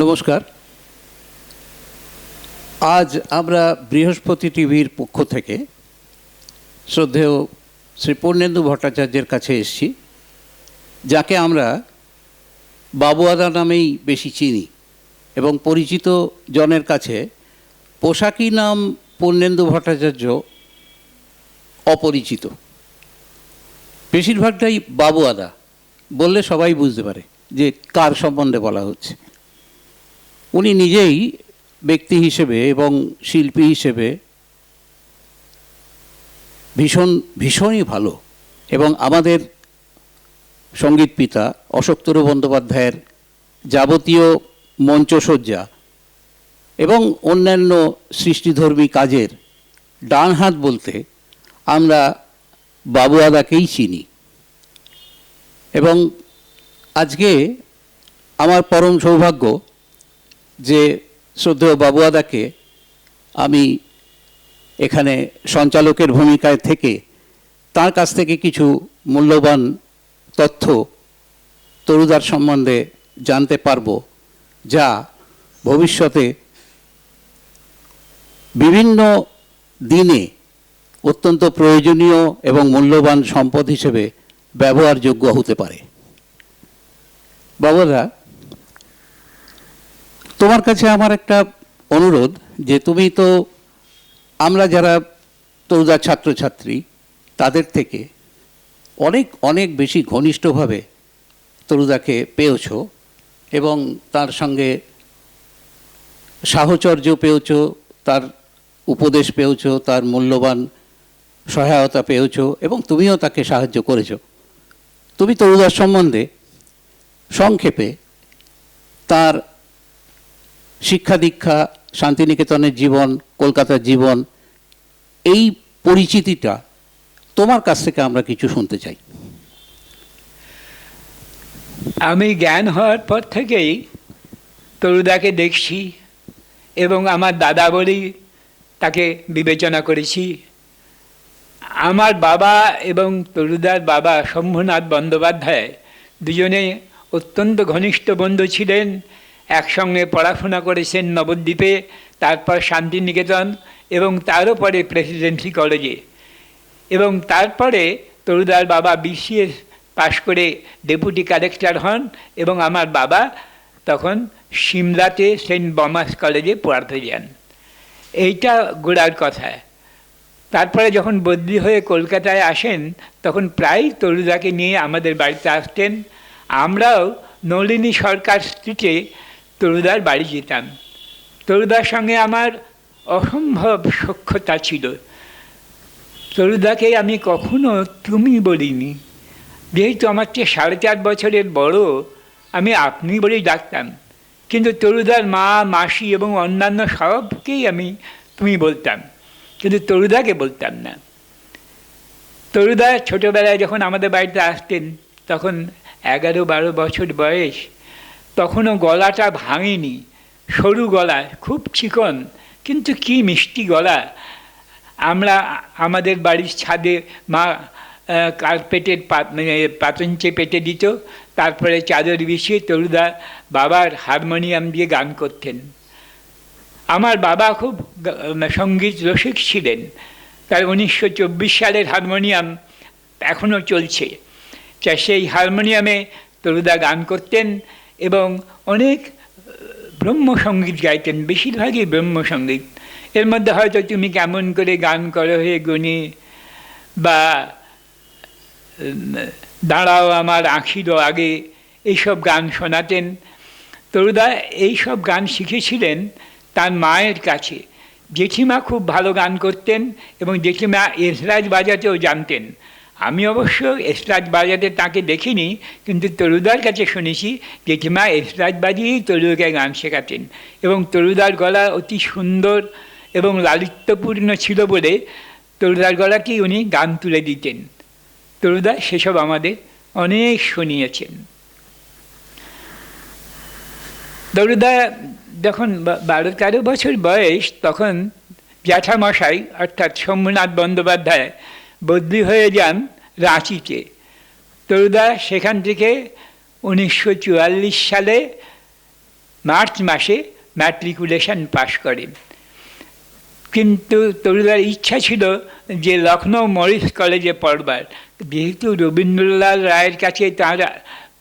নমস্কার। আজ আমরা বৃহস্পতি টিভির পক্ষ থেকে শ্রদ্ধেয় শ্রী পূর্ণেন্দু ভট্টাচার্যের কাছে এসেছি, যাকে আমরা বাবুয়াদা নামেই বেশি চিনি এবং পরিচিত জনের কাছে পোশাকি নাম পূর্ণেন্দু ভট্টাচার্য অপরিচিত। বেশিরভাগটাই বাবুয়াদা বললে সবাই বুঝতে পারে যে কার সম্বন্ধে বলা হচ্ছে। উনি নিজেই ব্যক্তি হিসেবে এবং শিল্পী হিসেবে ভীষণই ভালো এবং আমাদের সঙ্গীত পিতা অশোকতরু বন্দ্যোপাধ্যায়ের যাবতীয় মঞ্চসজ্জা এবং অন্যান্য সৃষ্টিধর্মী কাজের ডান হাত বলতে আমরা বাবুয়াদাকেই চিনি। এবং আজকে আমার পরম সৌভাগ্য যে শ্রদ্ধেয় বাবুয়াদাকে আমি এখানে সঞ্চালকের ভূমিকায় থেকে তার কাছ থেকে কিছু মূল্যবান তথ্য তরুদার সম্বন্ধে জানতে পারব, যা ভবিষ্যতে বিভিন্ন দিনে অত্যন্ত প্রয়োজনীয় এবং মূল্যবান সম্পদ হিসেবে ব্যবহারযোগ্য হতে পারে। বাবুদা, তোমার কাছে আমার একটা অনুরোধ যে তুমি তো আমরা যারা তরুদার ছাত্রছাত্রী তাদের থেকে অনেক অনেক বেশি ঘনিষ্ঠভাবে তরুদাকে পেয়েছ এবং তার সঙ্গে সাহচর্য পেয়েছ, তার উপদেশ পেয়েছ, তার মূল্যবান সহায়তা পেয়েছ এবং তুমিও তাকে সাহায্য করেছ। তুমি তরুদার সম্বন্ধে সংক্ষেপে তার শিক্ষা দীক্ষা, শান্তিনিকেতনের জীবন, কলকাতার জীবন, এই পরিচিতিটা তোমার কাছ থেকে আমরা কিছু শুনতে চাই। আমি জ্ঞান হওয়ার পর থেকেই তরুদাকে দেখছি এবং আমার দাদা বলেই তাকে বিবেচনা করেছি। আমার বাবা এবং তরুদার বাবা শম্ভুনাথ বন্দ্যোপাধ্যায় দুজনে অত্যন্ত ঘনিষ্ঠ বন্ধু ছিলেন। একসঙ্গে পড়াশোনা করেছেন নবদ্বীপে, তারপর শান্তিনিকেতন এবং তারও পরে প্রেসিডেন্সি কলেজে। এবং তারপরে তরুদার বাবা বিসিএস পাশ করে ডেপুটি কালেক্টর হন এবং আমার বাবা তখন সিমলাতে সেন্ট বমাস কলেজে পড়াতে যান। এইটা গোড়ার কথা। তারপরে যখন বদলি হয়ে কলকাতায় আসেন তখন প্রায় তরুদাকে নিয়ে আমাদের বাড়িতে আসতেন। আমরাও নলিনী সরকার স্ট্রিটে তরুদার বাড়ি যেতাম। তরুদার সঙ্গে আমার অসম্ভব সখ্যতা ছিল। তরুদাকে আমি কখনো তুমি বলিনি, যেহেতু আমার চেয়ে 4.5 বছরের বড়, আমি আপনি বলেই ডাকতাম। কিন্তু তরুদার মা, মাসি এবং অন্যান্য সবকেই আমি তুমি বলতাম, কিন্তু তরুদাকে বলতাম না। তরুদা ছোটোবেলায় যখন আমাদের বাড়িতে আসতেন তখন 11-12 বছর বয়স, তখনও গলাটা ভাঙেনি, সরু গলা, খুব চিকন, কিন্তু কি মিষ্টি গলা। আমরা আমাদের বাড়ির ছাদে মা কার্পেটের পাতঞ্চে পেতে দিত, তারপরে চাদর বিছিয়ে তরুদা বাবার হারমোনিয়াম দিয়ে গান করতেন। আমার বাবা খুব সঙ্গীত রসিক ছিলেন, তার 1924 সালের হারমোনিয়াম এখনও চলছে। সেই হারমোনিয়ামে তরুদা গান করতেন এবং অনেক ব্রহ্মসঙ্গীত গাইতেন, বেশিরভাগই ব্রহ্মসঙ্গীত। এর মধ্যে হয়তো তুমি কেমন করে গান করো হে গুণী বা দাঁড়াও আমার আঁখির আগে, এইসব গান শোনাতেন। তরুদা এইসব গান শিখেছিলেন তার মায়ের কাছে। জেঠিমা খুব ভালো গান করতেন এবং জেঠিমা এসরাজ বাজাতেও জানতেন। আমি অবশ্য এসরাজ বাজাতে তাকে দেখিনি, কিন্তু তরুদার কাছে শুনেছি জেঠিমা এসরাজ বাজিয়েই তরুদাকে গান শেখাতেন এবং তরুদার গলা অতি সুন্দর এবং লালিত্যপূর্ণ ছিল বলে তরুদার গলাকেই উনি গান তুলে দিতেন। তরুদা সেসব আমাদের অনেক শুনিয়েছেন। তরুদা যখন 12-13 বছর বয়স তখন জ্যাঠামশাই অর্থাৎ শম্ভুনাথ বন্দ্যোপাধ্যায় বদলি হয়ে যান রাঁচিতে। তরুদা সেখান থেকে 1944 সালে মার্চ মাসে ম্যাট্রিকুলেশন পাশ করেন। কিন্তু তরুদার ইচ্ছা ছিল যে লখনৌ মরিস কলেজে পড়বার, যেহেতু রবীন্দ্রলাল রায়ের কাছে তার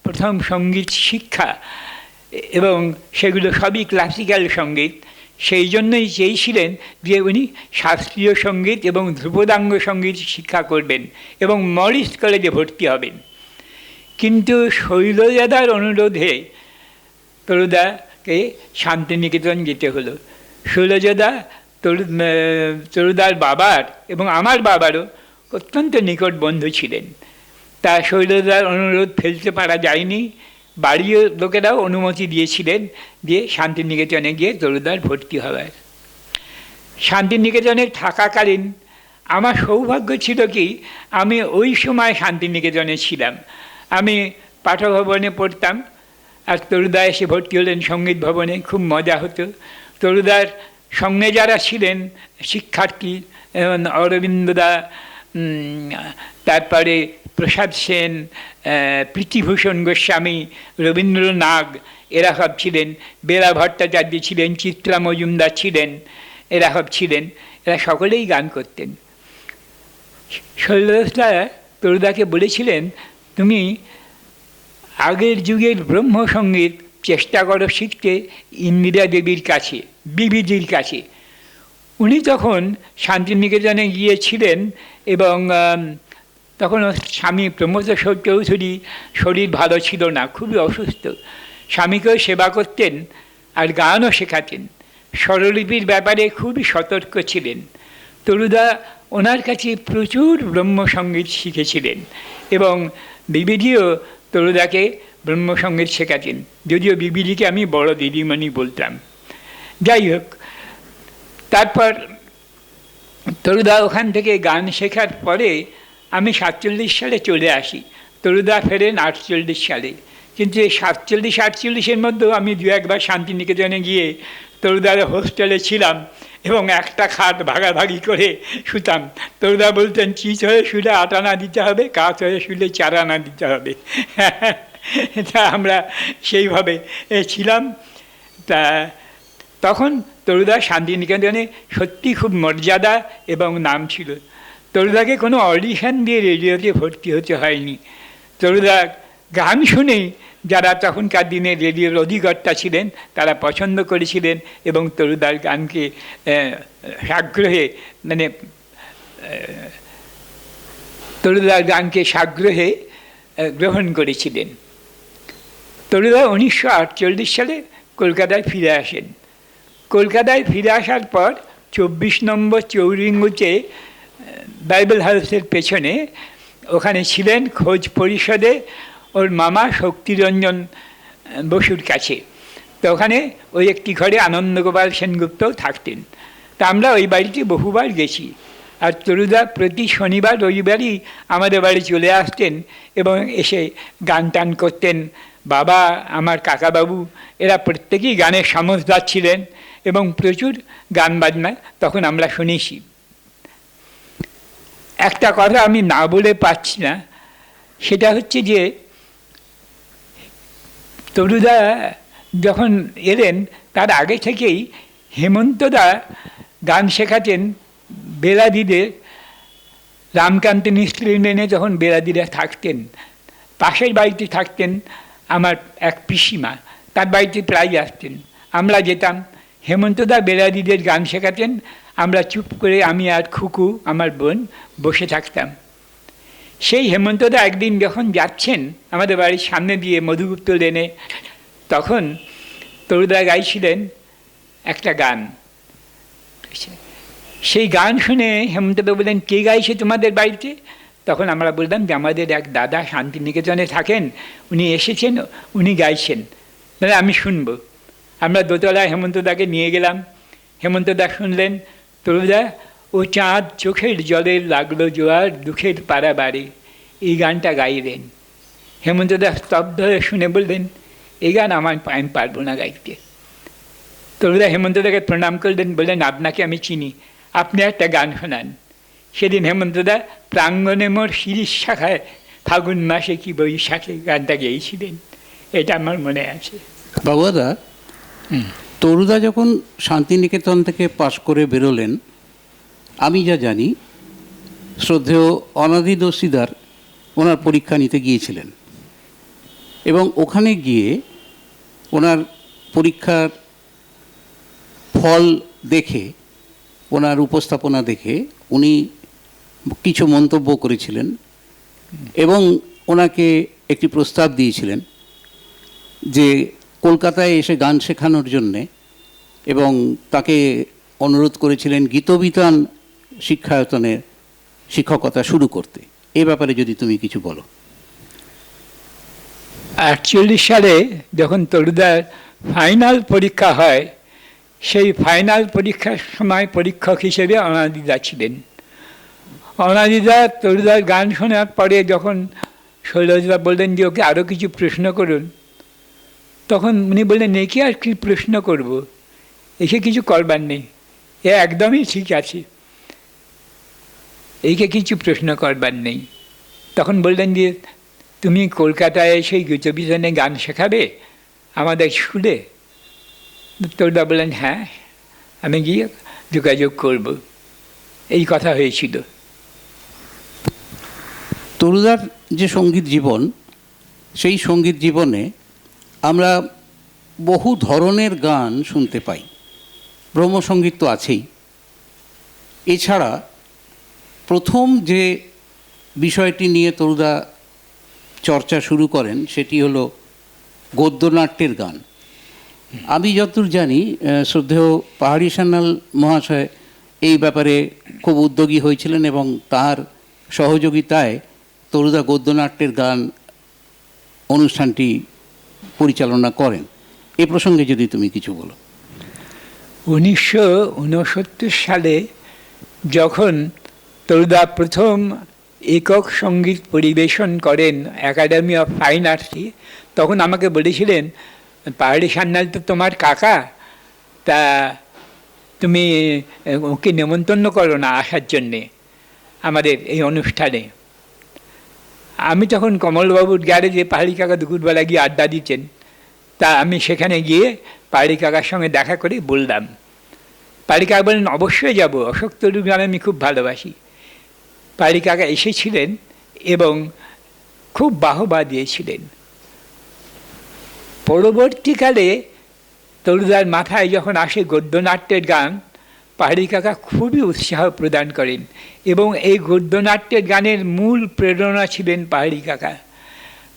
প্রথম সঙ্গীত শিক্ষা এবং সেগুলো সবই ক্লাসিক্যাল সঙ্গীত, সেই জন্যই চেয়েছিলেন যে উনি শাস্ত্রীয় সঙ্গীত এবং ধ্রুপদাঙ্গ সঙ্গীত শিক্ষা করবেন এবং মরিস কলেজে ভর্তি হবেন। কিন্তু শৈলজাদার অনুরোধে তরুদাকে শান্তিনিকেতন যেতে হলো। শৈলজাদা তরুদার বাবার এবং আমার বাবারও অত্যন্ত নিকট বন্ধু ছিলেন। তা শৈলজাদার অনুরোধ ফেলতে পারা যায়নি। বাড়ির লোকেরাও অনুমতি দিয়েছিলেন যে শান্তিনিকেতনে গিয়ে তরুদার ভর্তি হওয়ার। শান্তিনিকেতনে থাকাকালীন আমার সৌভাগ্য ছিল কি, আমি ওই সময় শান্তিনিকেতনে ছিলাম। আমি পাঠভবনে পড়তাম আর তরুদা এসে ভর্তি হলেন সঙ্গীত ভবনে। খুব মজা হতো। তরুদার সঙ্গে যারা ছিলেন শিক্ষার্থী, অরবিন্দদা, তারপরে প্রসাদ সেন, প্রীতিভূষণ গোস্বামী, রবীন্দ্রনাগ, এরা সব ছিলেন। বেলা ভট্টাচার্য ছিলেন, চিত্রা মজুমদার ছিলেন, এরা সব ছিলেন। এরা সকলেই গান করতেন। শৈলজা তরুদাকে বলেছিলেন, তুমি আগের যুগের ব্রহ্মসঙ্গীত চেষ্টা করো শিখতে ইন্দিরা দেবীর কাছে, বিবিজির কাছে। উনি তখন শান্তিনিকেতনে গিয়েছিলেন এবং তখন স্বামী প্রমোদ চৌধুরী শরীর ভালো ছিল না, খুবই অসুস্থ। স্বামীকেও সেবা করতেন আর গানও শেখাতেন। স্বরলিপির ব্যাপারে খুবই সতর্ক ছিলেন। তরুদা ওনার কাছে প্রচুর ব্রহ্মসঙ্গীত শিখেছিলেন এবং বিবিধিও তরুদাকে ব্রহ্মসঙ্গীত শেখাতেন, যদিও বিবিধিকে আমি বড় দিদিমণি বলতাম। যাই হোক, তারপর তরুদা ওখান থেকে গান শেখার পরে আমি 47 সালে চলে আসি। তরুদা ফেরেন 48 সালে। কিন্তু এই 47-48-এর মধ্যেও আমি দু একবার শান্তিনিকেতনে গিয়ে তরুদার হোস্টেলে ছিলাম এবং একটা খাট ভাগাভাগি করে শুতাম। তরুদা বলতেন, চিচ হয়ে শুলে 8 আনা দিতে হবে, কাঠ হয়ে শুলে 4 আনা দিতে হবে। তা আমরা সেইভাবে ছিলাম। তা তখন তরুদা শান্তিনিকেতনে সত্যি খুব মর্যাদা এবং নাম ছিল। তরুদাকে কোনো অডিশন দিয়ে রেডিওতে ভর্তি হতে হয়নি। তরুদা গান শুনেই যারা তখনকার দিনে রেডিওর অধিকর্তা ছিলেন তারা পছন্দ করেছিলেন এবং তরুদার গানকে সাগ্রহে তরুদার গানকে সাগ্রহে গ্রহণ করেছিলেন। তরুদা 1948 সালে কলকাতায় ফিরে আসেন। কলকাতায় ফিরে আসার পর 24 নম্বর চৌরিঙ্গুতে বাইবেল হাউসের পেছনে ওখানে ছিলেন খোঁজ পরিষদে ওর মামা শক্তিরঞ্জন বসুর কাছে। তো ওখানে ওই একটি ঘরে আনন্দগোপাল সেনগুপ্তও থাকতেন। তা আমরা ওই বাড়িতে বহুবার গেছি। আর তরুদা প্রতি শনিবার রবিবারই আমাদের বাড়ি চলে আসতেন এবং এসে গান টান করতেন। বাবা, আমার কাকাবাবু, এরা প্রত্যেকেই গানের সমজদার ছিলেন এবং প্রচুর গান বাজনা তখন আমরা শুনেছি। একটা কথা আমি না বলে পাচ্ছি না, সেটা হচ্ছে যে তরুদা যখন এলেন তার আগে থেকেই হেমন্তদা গান শেখাতেন বেলাদিদের। রামকান্ত মিস্ত্রি লেনে যখন বেলাদিরা থাকতেন, পাশের বাড়িতে থাকতেন আমার এক পিসিমা, তার বাড়িতে প্রায় আসতেন। আমরা যেতাম, হেমন্তদা বেলাদিদের গান শেখাতেন। আমরা চুপ করে, আমি আর খুকু আমার বোন বসে থাকতাম। সেই হেমন্তদা একদিন যখন যাচ্ছেন আমাদের বাড়ির সামনে দিয়ে মধুগুপ্ত লেনে, তখন তরুদা গাইছিলেন একটা গান। সেই গান শুনে হেমন্তদা বললেন, কে গাইছে তোমাদের বাড়িতে? তখন আমরা বললাম যে আমাদের এক দাদা শান্তিনিকেতনে থাকেন, উনি এসেছেন, উনি গাইছেন, তাহলে আমি শুনবো। আমরা দোতলায় হেমন্তদাকে নিয়ে গেলাম। হেমন্তদা শুনলেন। তরুদা, ও চাঁদ চোখের জলের লাগলো জোয়ার, দুঃখের পাড়া বাড়ি, এই গানটা গাইলেন। হেমন্তদা স্তব্ধ হয়ে শুনে বললেন, এই গান আমি পারবো না গাইতে। তরুদা হেমন্তদাকে প্রণাম করলেন, বললেন, আপনাকে আমি চিনি, আপনি একটা গান শোনান। সেদিন হেমন্তদা প্রাঙ্গণে মোর শিরিষ শাখায় ফাগুন মাসে কি বৈশাখে গানটা গেয়েছিলেন। এটা আমার মনে আছে। বাবুদা, তরুদা যখন শান্তিনিকেতন থেকে পাশ করে বেরোলেন, আমি যা জানি শ্রদ্ধেয় অনাদি দস্তিদার ওনার পরীক্ষা নিতে গিয়েছিলেন এবং ওখানে গিয়ে ওনার পরীক্ষার ফল দেখে, ওনার উপস্থাপনা দেখে উনি কিছু মন্তব্য করেছিলেন এবং ওনাকে একটি প্রস্তাব দিয়েছিলেন যে কলকাতায় এসে গান শেখানোর জন্যে, এবং তাকে অনুরোধ করেছিলেন গীতবিতান শিক্ষায়তনের শিক্ষকতা শুরু করতে। এ ব্যাপারে যদি তুমি কিছু বলো। 48 সালে যখন তরুদার ফাইনাল পরীক্ষা হয়, সেই ফাইনাল পরীক্ষার সময় পরীক্ষক হিসেবে অনাদিদা ছিলেন। অনাদিদা তরুদার গান শোনার পরে যখন শৈলজদা বললেন যে ওকে আরও কিছু প্রশ্ন করুন, তখন উনি বললেন একে আর কি প্রশ্ন করব, একে কিছু করবার নেই, এ একদমই ঠিক আছে, এইকে কিছু প্রশ্ন করবার নেই। তখন বললেন যে তুমি কলকাতায় সেই গীতবিতানে গান শেখাবে আমাদের স্কুলে? তরুদা বললেন হ্যাঁ, আমি গিয়ে যোগাযোগ করব। এই কথা হয়েছিল। তরুদার যে সঙ্গীত জীবন, সেই সঙ্গীত জীবনে আমরা বহু ধরনের গান শুনতে পাই। ব্রহ্মসঙ্গীত তো আছেই। এছাড়া প্রথম যে বিষয়টি নিয়ে তরুদা চর্চা শুরু করেন সেটি হলো গদ্যনাট্যের গান। আমি যতদূর জানি শ্রদ্ধেয় পাহাড়ি সান্যাল মহাশয় এই ব্যাপারে খুব উদ্যোগী হয়েছিলেন এবং তার সহযোগিতায় তরুদা গদ্যনাট্যের গান অনুষ্ঠানটি পরিচালনা করেন। এ প্রসঙ্গে যদি তুমি কিছু বলো। 1969 সালে যখন তরুদা প্রথম একক সঙ্গীত পরিবেশন করেন একাডেমি অফ ফাইন আর্টসে, তখন আমাকে বলেছিলেন পাহাড়ি সান্যাল তো তোমার কাকা, তা তুমি ওকে নেমন্তন্ন করো না আসার জন্যে আমাদের এই অনুষ্ঠানে। আমি তখন কমলবাবুর গ্যারেজে পাহাড়ি কাকা দুপুরবেলা গিয়ে আড্ডা দিচ্ছেন, তা আমি সেখানে গিয়ে পাহাড়ি কাকার সঙ্গে দেখা করে বললাম। পাহাড়ি কাকা বলেন অবশ্যই যাব, অশোক তরুর গান আমি খুব ভালোবাসি। পাহাড়ি কাকা এসেছিলেন এবং খুব বাহবা দিয়েছিলেন। পরবর্তীকালে তরুদার মাথায় যখন আসে গদ্যনাট্যের গান, পাহাড়ি কাকা খুবই উৎসাহ প্রদান করেন এবং এই গদ্যনাট্যের গানের মূল প্রেরণা ছিলেন পাহাড়ি কাকা।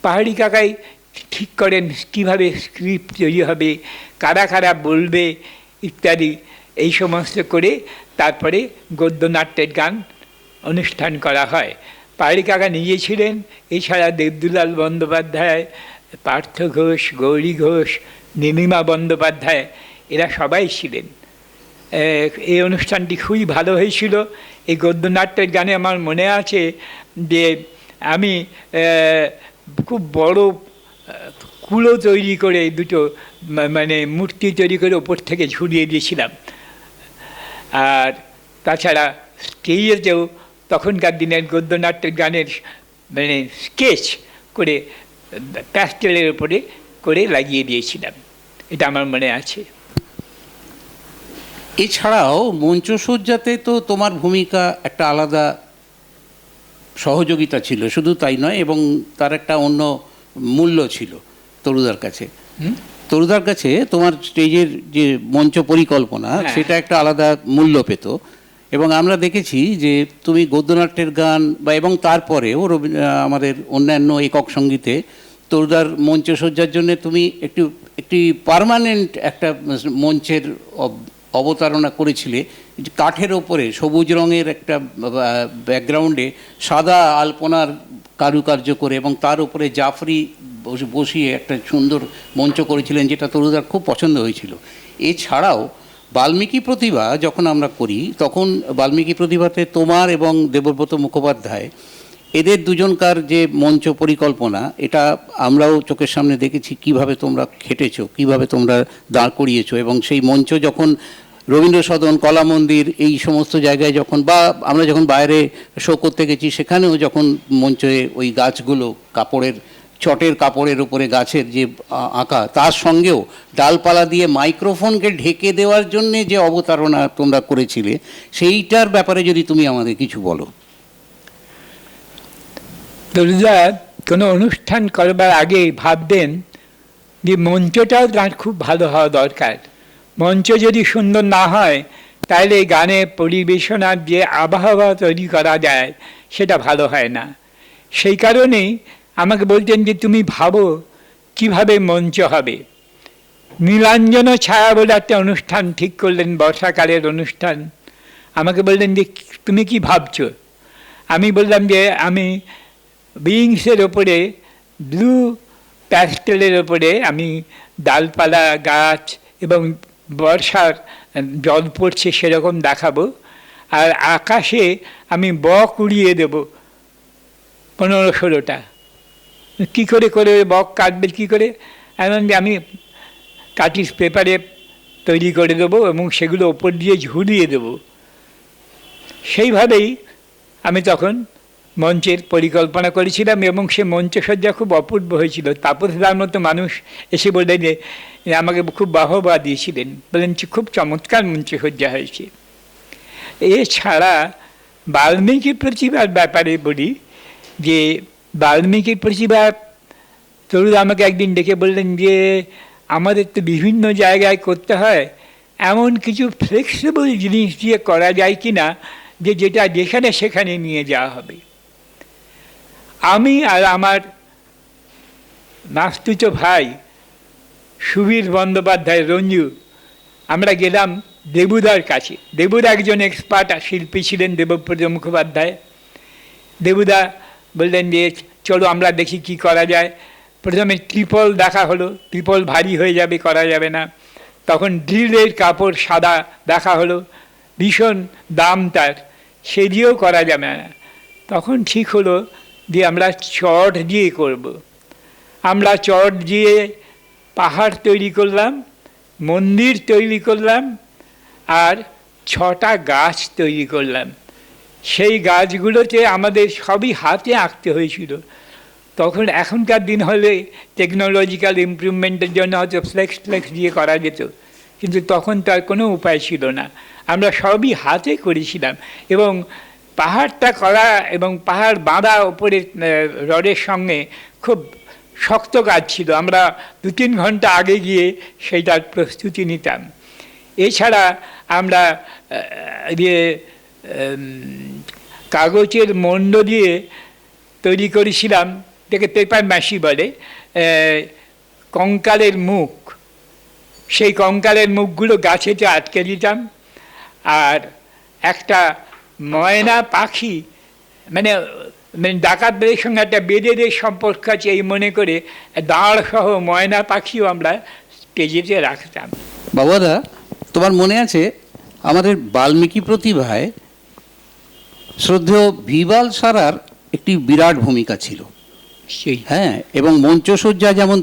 পাহাড়ি কাকাই ঠিক করেন কীভাবে স্ক্রিপ্ট তৈরি হবে, কারা কারা বলবে ইত্যাদি, এই সমস্ত করে তারপরে গদ্যনাট্যের গান অনুষ্ঠান করা হয়। পাহাড়ি কাকা নিজে ছিলেন, এছাড়া দেবদুলাল বন্দ্যোপাধ্যায়, পার্থ ঘোষ, গৌরী ঘোষ, নীলিমা বন্দ্যোপাধ্যায়, এরা সবাই ছিলেন। এই অনুষ্ঠানটি খুবই ভালো হয়েছিল। এই গদ্যনাট্যের গানে আমার মনে আছে যে আমি খুব বড় কুলো তৈরি করে দুটো মানে মূর্তি তৈরি করে ওপর থেকে ঝুলিয়ে দিয়েছিলাম। আর তাছাড়া স্টেজেতেও তখনকার দিনের গদ্যনাট্যের গানের মানে স্কেচ করে প্যাস্টেলের ওপরে করে লাগিয়ে দিয়েছিলাম, এটা আমার মনে আছে। এছাড়াও মঞ্চসজ্জাতে তো তোমার ভূমিকা একটা আলাদা সহযোগিতা ছিল, শুধু তাই নয়, এবং তার একটা অন্য মূল্য ছিল তরুদার কাছে। তরুদার কাছে তোমার স্টেজের যে মঞ্চ পরিকল্পনা, সেটা একটা আলাদা মূল্য পেত। এবং আমরা দেখেছি যে তুমি গদ্যনাট্যের গান বা এবং তারপরেও আমাদের অন্যান্য একক সঙ্গীতে তরুদার মঞ্চসজ্জার জন্য তুমি একটি পার্মানেন্ট একটা মঞ্চের অবতারণা করেছিলে। কাঠের ওপরে সবুজ রঙের একটা ব্যাকগ্রাউন্ডে সাদা আলপনার কারুকার্য করে এবং তার উপরে জাফরি বসিয়ে একটা সুন্দর মঞ্চ করেছিলেন, যেটা তরুদার খুব পছন্দ হয়েছিল। এছাড়াও বাল্মীকি প্রতিভা যখন আমরা করি, তখন বাল্মীকি প্রতিভাতে তোমার এবং দেবব্রত মুখোপাধ্যায় এদের দুজনকার যে মঞ্চ পরিকল্পনা, এটা আমরাও চোখের সামনে দেখেছি কিভাবে তোমরা খেটেছো, কিভাবে তোমরা দাঁড় করিয়েছো। এবং সেই মঞ্চ যখন রবীন্দ্র সদন, কলা মন্দির, এই সমস্ত জায়গায় যখন, বা আমরা যখন বাইরে শো করতে গেছি, সেখানেও যখন মঞ্চে ওই গাছগুলো কাপড়ের চটের কাপড়ের উপরে গাছের যে আঁকা, তার সঙ্গেও ডালপালা দিয়ে মাইক্রোফোনকে ঢেকে দেওয়ার জন্যে যে অবতারণা তোমরা করেছিলে, সেইটার ব্যাপারে যদি তুমি আমাদের কিছু বলো। তরুদা কোনো অনুষ্ঠান করবার আগে ভাবতেন যে মঞ্চটাও তার খুব ভালো হওয়া দরকার। মঞ্চ যদি সুন্দর না হয় তাহলে গানে পরিবেশনার যে আবহাওয়া তৈরি করা যায় সেটা ভালো হয় না। সেই কারণেই আমাকে বলতেন যে তুমি ভাবো কিভাবে মঞ্চ হবে। নীলাঞ্জন ছায়া বলে একটা অনুষ্ঠান ঠিক করলেন, বর্ষাকালের অনুষ্ঠান। আমাকে বললেন যে তুমি কি ভাবছো? আমি বললাম যে আমি বিংসের ওপরে, ব্লু প্যাস্টেলের ওপরে আমি ডালপালা, গাছ এবং বর্ষার জল পড়ছে সেরকম দেখাবো, আর আকাশে আমি বক উড়িয়ে দেব 15-16টা। কী করে করে বক কাটবে কী করে? এমন যে আমি কাটিস পেপারে তৈরি করে দেবো এবং সেগুলো ওপর দিয়ে ঝুলিয়ে দেব। সেইভাবেই আমি তখন মঞ্চের পরিকল্পনা করেছিলাম এবং সে মঞ্চসজ্জা খুব অপূর্ব হয়েছিল। তাপসদার মতো মানুষ এসে বললেন যে আমাকে খুব বাহবা দিয়েছিলেন, বলেন খুব চমৎকার মঞ্চসজ্জা হয়েছে। এছাড়া বাল্মীকি প্রতিভার ব্যাপারে বলি যে বাল্মীকি প্রতিভা, তরুণ আমাকে একদিন ডেকে বললেন যে আমাদের তো বিভিন্ন জায়গায় করতে হয়, এমন কিছু ফ্লেক্সিবল জিনিস দিয়ে করা যায় কি না যে যেটা যেখানে সেখানে নিয়ে যাওয়া হবে। আমি আর আমার নাস্তুত ভাই সুবীর বন্দ্যোপাধ্যায় রঞ্জু, আমরা গেলাম দেবুদার কাছে। দেবুদা একজন এক্সপার্ট শিল্পী ছিলেন, দেবব্রত মুখোপাধ্যায়। দেবুদা বললেন যে চলো আমরা দেখি কি করা যায়। প্রথমে ত্রিপল দেখা হলো, ত্রিপল ভারী হয়ে যাবে, করা যাবে না। তখন ড্রিলের কাপড় সাদা দেখা হলো, ভীষণ দাম তার, সে দিয়েও করা যাবে না। তখন ঠিক হলো যে আমরা চট দিয়ে করব। আমরা চট দিয়ে পাহাড় তৈরি করলাম, মন্দির তৈরি করলাম, আর 6টা গাছ তৈরি করলাম। সেই গাছগুলোতে আমাদের সবই হাতে আঁকতে হয়েছিল। তখন এখনকার দিন হলে টেকনোলজিক্যাল ইমপ্রুভমেন্টের জন্য হয়তো ফ্লেক্স দিয়ে করা যেত, কিন্তু তখন তার কোনো উপায় ছিল না। আমরা সবই হাতে করেছিলাম এবং পাহাড়টা করা এবং পাহাড় বাঁধা ওপরে রডের সঙ্গে খুব শক্ত কাজ ছিল। আমরা 2-3 ঘন্টা আগে গিয়ে সেইটার প্রস্তুতি নিতাম। এছাড়া আমরা কাগজের মণ্ড দিয়ে তৈরি করেছিলাম, এটাকে পেপার ম্যাশি বলে, কঙ্কালের মুখ। সেই কঙ্কালের মুখগুলো গাছেতে আটকে দিতাম, আর একটা ময়না পাখি, মানে ডাকাতদের সঙ্গে একটা বেদেদের সম্পর্ক আছে এই মনে করে দাঁড় সহ ময়না পাখিও আমরা স্টেজেতে রাখতাম। বাবাদা, তোমার মনে আছে আমাদের বাল্মীকি প্রতিভায় শ্রদ্ধেয় ভিবাল সারার একটি বিরাট ভূমিকা ছিল। সেই হ্যাঁ, এবং মঞ্চসজ্জা যেমন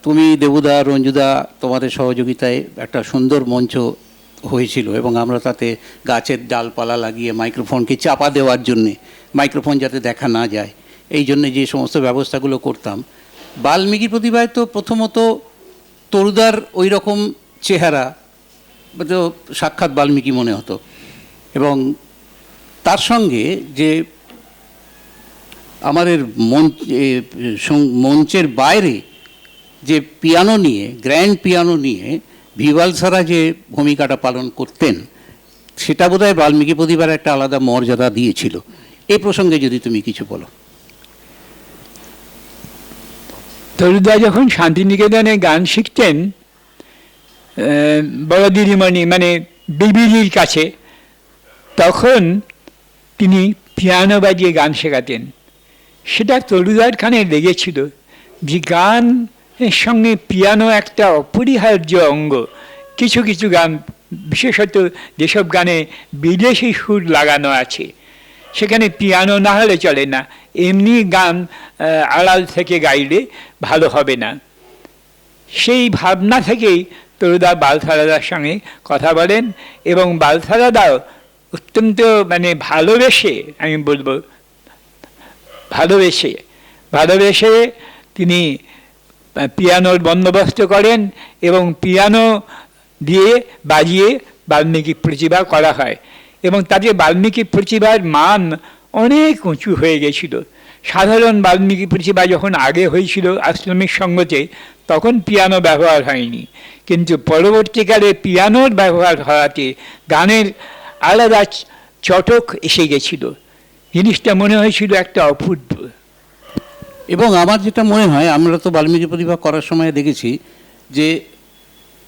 তুমি দেবুদা, রঞ্জুদা, তোমাদের সহযোগিতায় একটা সুন্দর মঞ্চ হয়েছিল এবং আমরা তাতে গাছের ডালপালা লাগিয়ে মাইক্রোফোনকে চাপা দেওয়ার জন্যে, মাইক্রোফোন যাতে দেখা না যায়, এই জন্যে যে সমস্ত ব্যবস্থাগুলো করতাম। বাল্মীকি প্রতিভায় তো প্রথমত তরুদার ওই রকম চেহারা, তো সাক্ষাৎ বাল্মীকি মনে হতো, এবং তার সঙ্গে যে আমাদের মঞ্চের বাইরে যে পিয়ানো নিয়ে, গ্র্যান্ড পিয়ানো নিয়ে ভিভাল সারা যে ভূমিকাটা পালন করতেন, সেটা বোধহয় বাল্মীকি প্রতিভার একটা আলাদা মর্যাদা দিয়েছিল। এই প্রসঙ্গে যদি তুমি কিছু বলো। তরুদা যখন শান্তিনিকেতনে গান শিখতেন বড় দিদিমণি মানে বিবিলির কাছে, তখন তিনি পিয়ানো বাজিয়ে গান শেখাতেন। সেটা তরুদার কানে লেগেছিল যে গানের সঙ্গে পিয়ানো একটা অপরিহার্য অঙ্গ। কিছু কিছু গান, বিশেষত যেসব গানে বিদেশি সুর লাগানো আছে, সেখানে পিয়ানো না হলে চলে না, এমনি গান আড়াল থেকে গাইলে ভালো হবে না। সেই ভাবনা থেকেই তরুদা বালথারাদার সঙ্গে কথা বলেন এবং বালথারাদাও অত্যন্ত মানে ভালোবেসে, আমি বলবো ভালোবেসে তিনি পিয়ানোর বন্দোবস্ত করেন এবং পিয়ানো দিয়ে বাজিয়ে বাল্মীকি প্রতিভা করা হয় এবং তাতে বাল্মীকি প্রতিভার মান অনেক উঁচু হয়ে গেছিল। সাধারণ বাল্মীকি প্রতিভা যখন আগে হয়েছিল আশ্রমিক সঙ্গতে, তখন পিয়ানো ব্যবহার হয়নি, কিন্তু পরবর্তীকালে পিয়ানোর ব্যবহার হওয়াতে গানের আলাদা চটক এসে গেছিল। জিনিসটা মনে হয়েছিল একটা অপূর্ব। এবং আমার যেটা মনে হয়, আমরা তো বাল্মীকি প্রতিভা করার সময় দেখেছি যে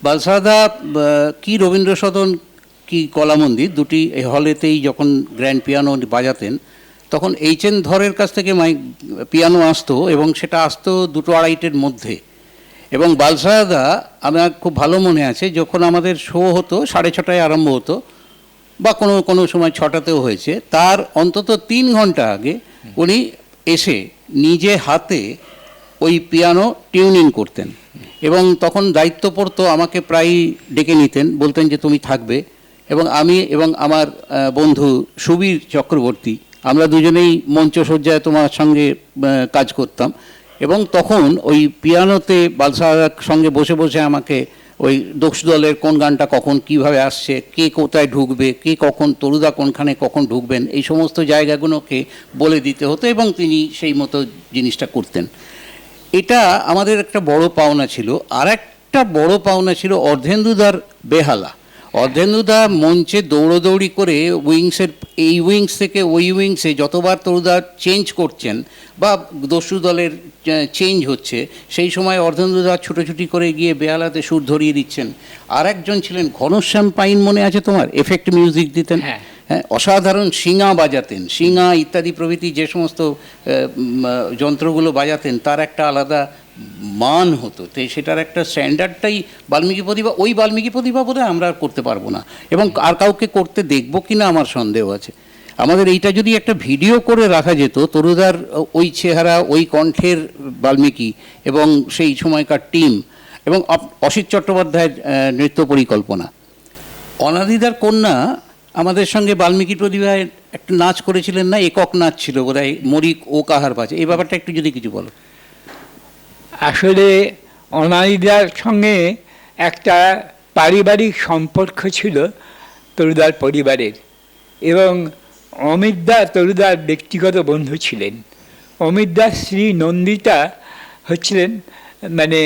বালসাদা কি রবীন্দ্র সদন কি কলা মন্দির দুটি হলেতেই যখন গ্র্যান্ড পিয়ানো বাজাতেন, তখন এইচ.এন. ধরের কাছ থেকে পিয়ানো আসতো এবং সেটা আসতো 2-2.5-এর মধ্যে। এবং বালসাদা, আমার খুব ভালো মনে আছে, যখন আমাদের শো হতো 6:30টায় আরম্ভ হতো বা কোনো কোনো সময় 6টাতেও হয়েছে, তার অন্তত 3 ঘন্টা আগে উনি এসে নিজে হাতে ওই পিয়ানো টিউনিং করতেন এবং তখন দায়িত্ব পড়তো আমাকে প্রায়ই ডেকে নিতেন, বলতেন যে তুমি থাকবে। এবং আমি এবং আমার বন্ধু সুবীর চক্রবর্তী, আমরা দুজনেই মঞ্চসজ্জায় তোমার সঙ্গে কাজ করতাম এবং তখন ওই পিয়ানোতে বালসাদার সঙ্গে বসে বসে আমাকে ওই দক্ষ দলের কোন গানটা কখন কিভাবে আসছে, কে কোথায় ঢুকবে, কে কখন, তরুদা কোনখানে কখন ঢুকবেন, এই সমস্ত জায়গাগুলোকে বলে দিতে হতো এবং তিনি সেই মতো জিনিসটা করতেন। এটা আমাদের একটা বড় পাওনা ছিল। আর একটা বড় পাওনা ছিল অর্ধেন্দুদার বেহালা। অর্ধেন্দুদা মঞ্চে দৌড়োদৌড়ি করে উইংসের এই উইংস থেকে ওই উইংসে যতবার তরুদা চেঞ্জ করছেন বা দস্যু দলের চেঞ্জ হচ্ছে, সেই সময় অর্ধেন্দুদা ছুটোছুটি করে গিয়ে বেহালাতে সুর ধরিয়ে দিচ্ছেন। আর একজন ছিলেন ঘনশ্যাম পাইন, মনে আছে তোমার? এফেক্ট মিউজিক দিতেন। হ্যাঁ, অসাধারণ শিঙা বাজাতেন, শিঙা ইত্যাদি প্রভৃতি যে সমস্ত যন্ত্রগুলো বাজাতেন তার একটা আলাদা মান হতো। তো সেটার একটা স্ট্যান্ডার্ডটাই বাল্মীকি প্রতিভা। ওই বাল্মীকি প্রতিভা বোধহয় আমরা আর করতে পারবো না এবং আর কাউকে করতে দেখবো কিনা আমার সন্দেহ আছে। আমাদের এইটা যদি একটা ভিডিও করে রাখা যেত, তরুদার ওই চেহারা, ওই কণ্ঠের বাল্মীকি এবং সেই সময়কার টিম এবং অসিত চট্টোপাধ্যায়ের নৃত্য পরিকল্পনা। অনাদিদার কন্যা আমাদের সঙ্গে বাল্মীকি প্রতিভায় একটা নাচ করেছিলেন না? একক নাচ ছিল বোধহয়, মরিক ও কাহার পাছে। এই ব্যাপারটা একটু যদি কিছু বলো। আসলে অনাদিদার সঙ্গে একটা পারিবারিক সম্পর্ক ছিল তরুদার পরিবারের এবং অমিতদা তরুদার ব্যক্তিগত বন্ধু ছিলেন। অমিতদার স্ত্রী নন্দিতা হচ্ছিলেন মানে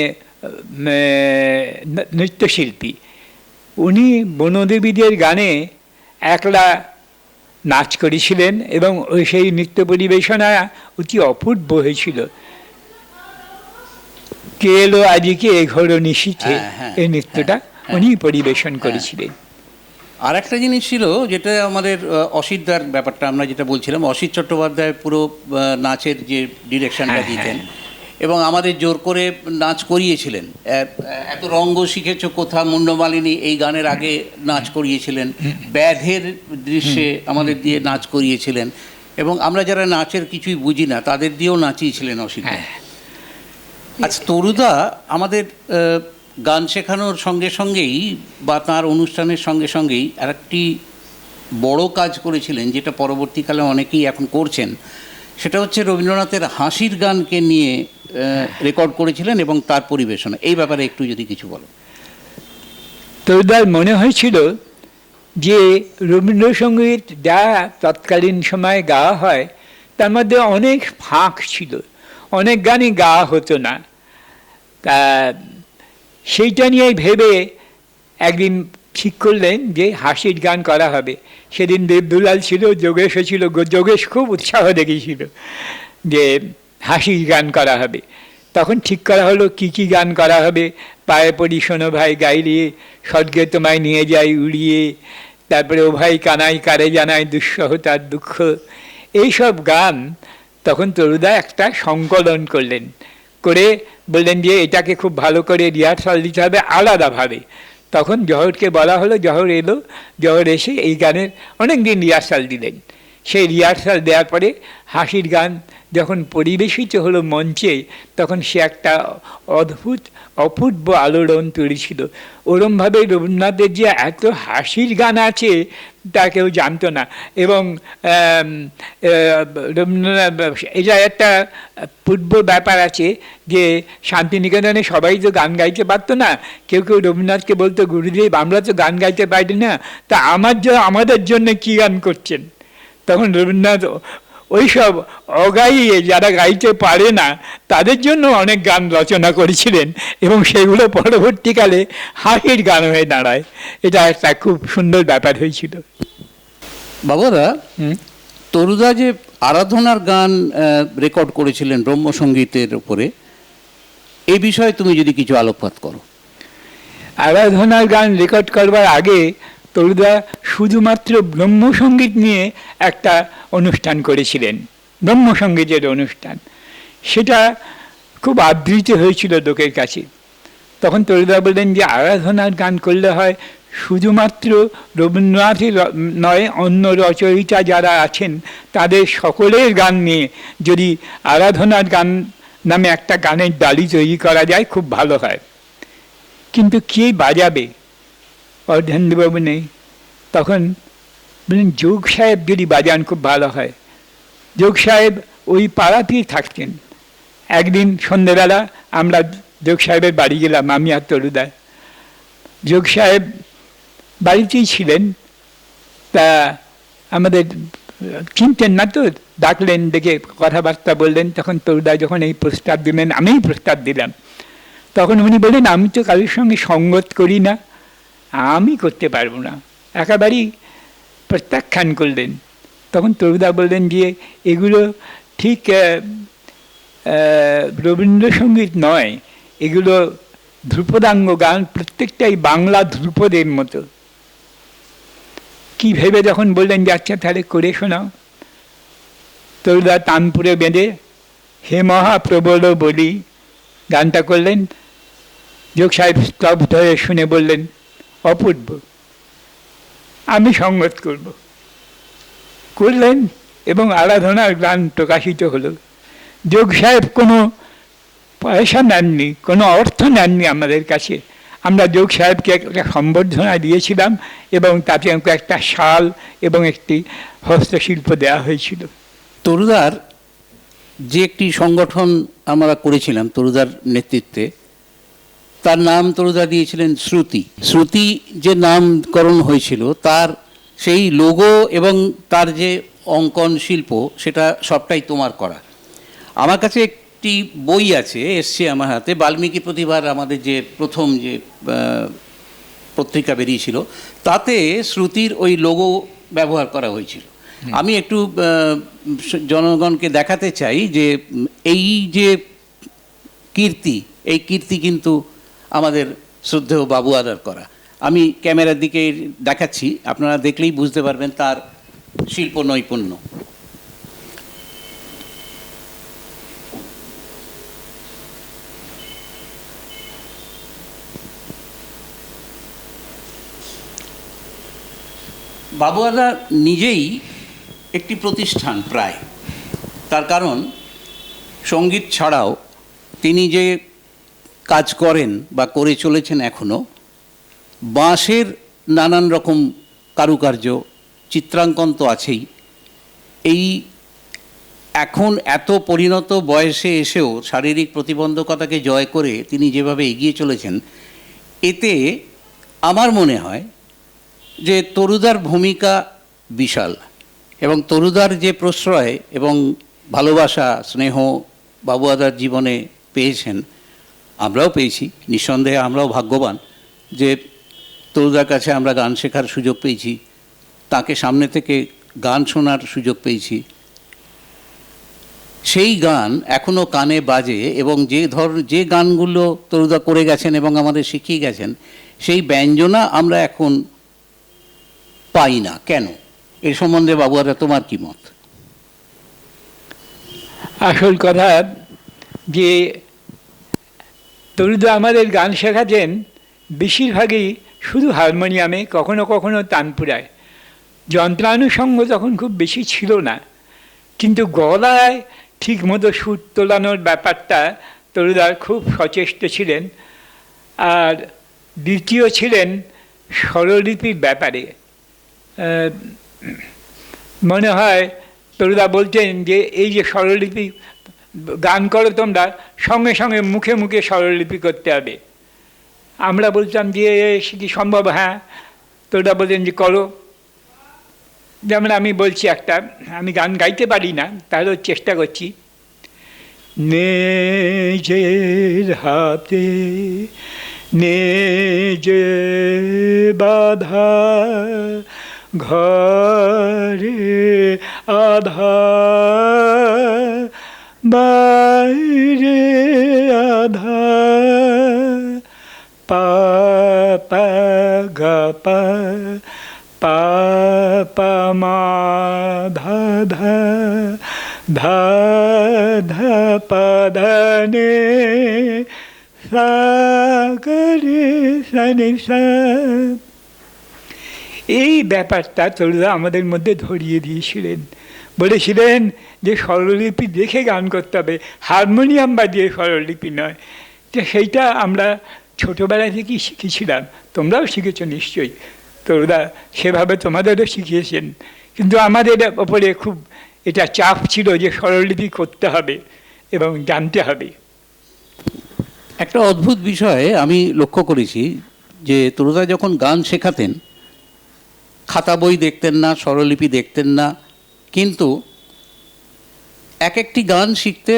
নৃত্যশিল্পী। উনি বনদেবীদের গানে একলা নাচ করেছিলেন এবং সেই নৃত্য পরিবেশনা অতি অপূর্ব হয়েছিল। কে এলো আজকে এ ঘোর নিশীথে, এই নৃত্যটা উনি পরিবেশন করেছিলেন। আর একটা জিনিস ছিল যেটা আমাদের অসিতদার ব্যাপারটা আমরা যেটা বলছিলাম, অসিত চট্টোপাধ্যায় পুরো নাচের যে ডিরেকশনটা দিতেন এবং আমাদের জোর করে নাচ করিয়েছিলেন। এত রঙ্গ শিখেছ কোথা মুন্ডমালিনী এই গানের আগে নাচ করিয়েছিলেন, ব্যাধের দৃশ্যে আমাদের দিয়ে নাচ করিয়েছিলেন এবং আমরা যারা নাচের কিছুই বুঝি না তাদের দিয়েও নাচিয়েছিলেন অসিত। আচ্ছা, তরুদা আমাদের গান শেখানোর সঙ্গে সঙ্গেই বা তার অনুষ্ঠানের সঙ্গে সঙ্গেই আর একটি বড় কাজ করেছিলেন, যেটা পরবর্তীকালে অনেকেই এখন করছেন। সেটা হচ্ছে রবীন্দ্রনাথের হাসির গানকে নিয়ে রেকর্ড করেছিলেন এবং তার পরিবেশনা। এই ব্যাপারে একটু যদি কিছু বলো। তরুদার মনে হয়েছিল যে রবীন্দ্রসঙ্গীত যা তৎকালীন সময়ে গাওয়া হয় তার মধ্যে অনেক ফাঁক ছিল, অনেক গানই গাওয়া হতো না। তা সেইটা নিয়ে ভেবে একদিন ঠিক করলেন যে হাসির গান করা হবে। সেদিন দেবদুলাল ছিল, যোগেশও ছিল। যোগেশ খুব উৎসাহ দেখেছিল যে হাসির গান করা হবে। তখন ঠিক করা হলো কি কি গান করা হবে। পায়ে পড়ি শোনো ভাই গাইলে, স্বর্গে তোমায় নিয়ে যাই উড়িয়ে, তারপরে ও ভাই কানাই কারে জানাই দুঃসহ তার দুঃখ, এইসব গান তখন তরুদা একটা সংকলন করলেন, করে বললেন যে এটাকে খুব ভালো করে রিহার্সাল দিতে হবে আলাদাভাবে। তখন জহরকে বলা হলো, জহর এলো, জহর এসে এই গানের অনেক দিন রিহার্সাল দিলেন। সেই রিহার্সাল দেওয়ার পরে হাসির গান যখন পরিবেশিত হলো মঞ্চে, তখন সে একটা অদ্ভুত অপূর্ব আলোড়ন তুলেছিল। ওরমভাবে রবীন্দ্রনাথের যে এত হাসির গান আছে তা কেউ জানতো না। এবং রবীন্দ্রনাথ, এটা একটা পূর্ব ব্যাপার আছে যে শান্তিনিকেতনে সবাই তো গান গাইতে পারতো না। কেউ কেউ রবীন্দ্রনাথকে বলতো, গুরুদেব আমরা তো গান গাইতে পারি না, তা আমাদের জন্য কী গান করছেন? তখন রবীন্দ্রনাথ ওইসব অগাইয়ে, যারা গাইতে পারে না তাদের জন্য অনেক গান রচনা করেছিলেন, এবং সেগুলো পরবর্তীকালে হাসির গান হয়ে দাঁড়ায়। এটা একটা খুব সুন্দর ব্যাপার হয়েছিল। বাবুদা, তরুদা যে আরাধনার গান রেকর্ড করেছিলেন ব্রহ্মসঙ্গীতের উপরে, এই বিষয়ে তুমি যদি কিছু আলোকপাত করো। আরাধনার গান রেকর্ড করবার আগে তরুদা শুধুমাত্র ব্রহ্মসঙ্গীত নিয়ে একটা অনুষ্ঠান করেছিলেন, ব্রহ্মসঙ্গীতের অনুষ্ঠান। সেটা খুব আদৃত হয়েছিল লোকের কাছে। তখন তরুদা বললেন যে আরাধনার গান করলে হয় শুধুমাত্র রবীন্দ্রনাথের নয়, অন্য রচয়িতা যারা আছেন তাদের সকলের গান নিয়ে যদি আরাধনার গান নামে একটা গানের ডালি তৈরি করা যায় খুব ভালো হয়। কিন্তু কে বাজাবে? অর্ধেন্দ্রবাবু নেই। তখন বললেন যোগ সাহেব যদি বাজান খুব ভালো হয়। যোগ সাহেব ওই পাড়াতেই থাকতেন। একদিন সন্ধ্যেবেলা আমরা যোগ সাহেবের বাড়ি গেলাম, আমি আর তরুদা। যোগ সাহেব বাড়িতেই ছিলেন, তা আমাদের চিনতেন না তো, ডাকলেন, ডেকে কথাবার্তা বললেন। তখন তরুদা যখন এই প্রস্তাব দিলেন, আমিই প্রস্তাব দিলাম, তখন উনি বললেন আমি তো কারোর সঙ্গে সঙ্গত করি না, আমি করতে পারবো না, একেবারেই প্রত্যাখ্যান করলেন। তখন তরুদা বললেন যে এগুলো ঠিক রবীন্দ্রসঙ্গীত নয়, এগুলো ধ্রুপদাঙ্গ গান, প্রত্যেকটাই বাংলা ধ্রুপদের মতো। কি ভেবে যখন বললেন যে আচ্ছা তাহলে করে শোনাও, তরুদা তানপুরে বেঁধে হে মহাপ্রবল বলি গানটা করলেন। যোগ সাহেব স্তব্ধ হয়ে শুনে বললেন অপূর্ব, আমি সঙ্গত করব। করলেন এবং আরাধনার গান প্রকাশিত হলো। যোগ সাহেব কোনো পয়সা নেননি, কোনো অর্থ নেননি আমাদের কাছে। আমরা যোগ সাহেবকে একটা সম্বর্ধনা দিয়েছিলাম এবং তাতে একটা শাল এবং একটি হস্তশিল্প দেওয়া হয়েছিল। তরুদার যে একটি সংগঠন আমরা করেছিলাম তরুদার নেতৃত্বে, তার নাম তরুদা দিয়েছিলেন শ্রুতি। শ্রুতি যে নামকরণ হয়েছিল তার সেই লোগো এবং তার যে অঙ্কন শিল্প, সেটা সবটাই তোমার করা। আমার কাছে একটি বই আছে, এসছে আমার হাতে, বাল্মীকি প্রতিভার আমাদের যে প্রথম যে পত্রিকা বেরিয়েছিল, তাতে শ্রুতির ওই লোগো ব্যবহার করা হয়েছিল। আমি একটু জনগণকে দেখাতে চাই যে এই যে কীর্তি, এই কীর্তি কিন্তু আমাদের শ্রদ্ধেয় বাবু আদার করা। আমি ক্যামেরার দিকে দেখাচ্ছি, আপনারা দেখলেই বুঝতে পারবেন তার শিল্প নৈপুণ্য। বাবু আদা নিজেই একটি প্রতিষ্ঠান প্রায়, তার কারণ সঙ্গীত ছাড়াও তিনি যে কাজ করেন বা করে চলেছেন এখনও, বাঁশের নানান রকম কারুকার্য, চিত্রাঙ্কন তো আছেই। এই এখন এত পরিণত বয়সে এসেও শারীরিক প্রতিবন্ধকতাকে জয় করে তিনি যেভাবে এগিয়ে চলেছেন, এতে আমার মনে হয় যে তরুদার ভূমিকা বিশাল, এবং তরুদার যে প্রশ্রয় এবং ভালোবাসা স্নেহ বাবু আদার জীবনে পেয়েছেন, আমরাও পেয়েছি। নিঃসন্দেহে আমরাও ভাগ্যবান যে তরুদার কাছে আমরা গান শেখার সুযোগ পেয়েছি, তাকে সামনে থেকে গান শোনার সুযোগ পেয়েছি। সেই গান এখনও কানে বাজে, এবং যে গানগুলো তরুদা করে গেছেন এবং আমাদের শিখিয়ে গেছেন, সেই ব্যঞ্জনা আমরা এখন পাই না। কেন? এর সম্বন্ধে বাবুয়ারা তোমার কি মত? আসল কথা যে তরুদা আমাদের গান শেখাতেন বেশিরভাগই শুধু হারমোনিয়ামে, কখনো কখনো তানপুরায়। যন্ত্রানুষঙ্গ তখন খুব বেশি ছিল না, কিন্তু গলায় ঠিক মতো সুর তোলানোর ব্যাপারটা তরুদার খুব সচেষ্ট ছিলেন। আর দ্বিতীয় ছিলেন স্বরলিপির ব্যাপারে। মনে হয় তরুদা বলতেন যে এই যে স্বরলিপি গান করো তোমরা, সঙ্গে সঙ্গে মুখে মুখে স্বরলিপি করতে হবে। আমরা বলতাম যে সে কি সম্ভব? হ্যাঁ। তরুদা বলতেন যে করো। যেমন আমি বলছি একটা, আমি গান গাইতে পারি না, তাহলেও চেষ্টা করছি। নিজের হাতে নিজে বাধা ঘরে আধা বাইরে আধা পা পা গা পা পা পা মা ধা ধা ধা ধা পা ধা নে সা গরে সা নে সা। এই ব্যাপারটা তরুদা আমাদের মধ্যে ধরিয়ে দিয়েছিলেন, বলেছিলেন যে স্বরলিপি দেখে গান করতে হবে, হারমোনিয়াম বাজিয়ে স্বরলিপি নয়। তো সেইটা আমরা ছোটোবেলা থেকেই শিখেছিলাম, তোমরাও শিখেছ নিশ্চয়ই। তরুদা সেভাবে তোমাদেরও শিখিয়েছেন, কিন্তু আমাদের ওপরে খুব এটা চাপ ছিল যে স্বরলিপি করতে হবে এবং জানতে হবে। একটা অদ্ভুত বিষয় আমি লক্ষ্য করেছি যে তরুদা যখন গান শেখাতেন, খাতা বই দেখতেন না, স্বরলিপি দেখতেন না, কিন্তু এক একটি গান শিখতে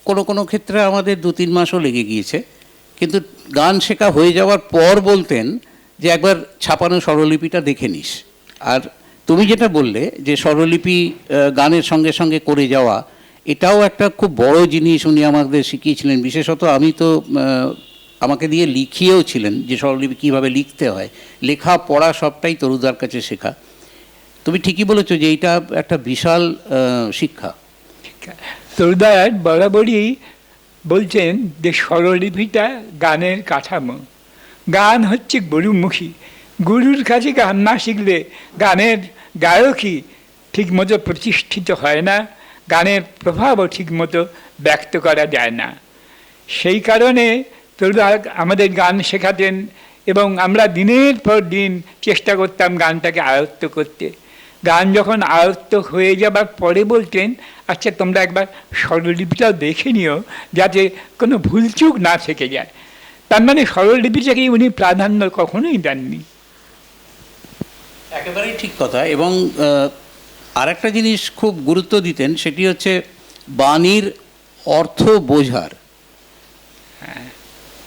কোনো কোনো ক্ষেত্রে আমাদের 2-3 মাসও লেগে গিয়েছে, কিন্তু গান শেখা হয়ে যাওয়ার পর বলতেন যে একবার ছাপানো স্বরলিপিটা দেখে নিস। আর তুমি যেটা বললে যে স্বরলিপি গানের সঙ্গে সঙ্গে করে যাওয়া, এটাও একটা খুব বড় জিনিস উনি আমাদের শিখিয়েছিলেন। বিশেষত আমি তো আমাকে দিয়ে লিখিয়েও ছিলেন যে স্বরলিপি কীভাবে লিখতে হয়, লেখা পড়া সবটাই তরুদার কাছে শেখা। তুমি ঠিকই বলেছো যে এইটা একটা বিশাল শিক্ষা। তরুদার বরাবরই বলছেন যে স্বরলিপিটা গানের কাঠামো, গান হচ্ছে গুরুমুখী, গুরুর কাছে গান না শিখলে গানের গায়কই ঠিকমতো প্রতিষ্ঠিত হয় না, গানের প্রভাবও ঠিকমতো ব্যক্ত করা যায় না। সেই কারণে তরুদা আমাদের গান শেখাতেন এবং আমরা দিনের পর দিন চেষ্টা করতাম গানটাকে আয়ত্ত করতে। গান যখন আয়ত্ত হয়ে যাবার পরে বলতেন, আচ্ছা তোমরা একবার স্বরলিপিটাও দেখে নিও যাতে কোনো ভুলচুক না থেকে যায়। তার মানে স্বরলিপিটাকেই উনি প্রাধান্য কখনোই দেননি। একেবারেই ঠিক কথা। এবং আর একটা জিনিস খুব গুরুত্ব দিতেন, সেটি হচ্ছে বাণীর অর্থ বোঝার।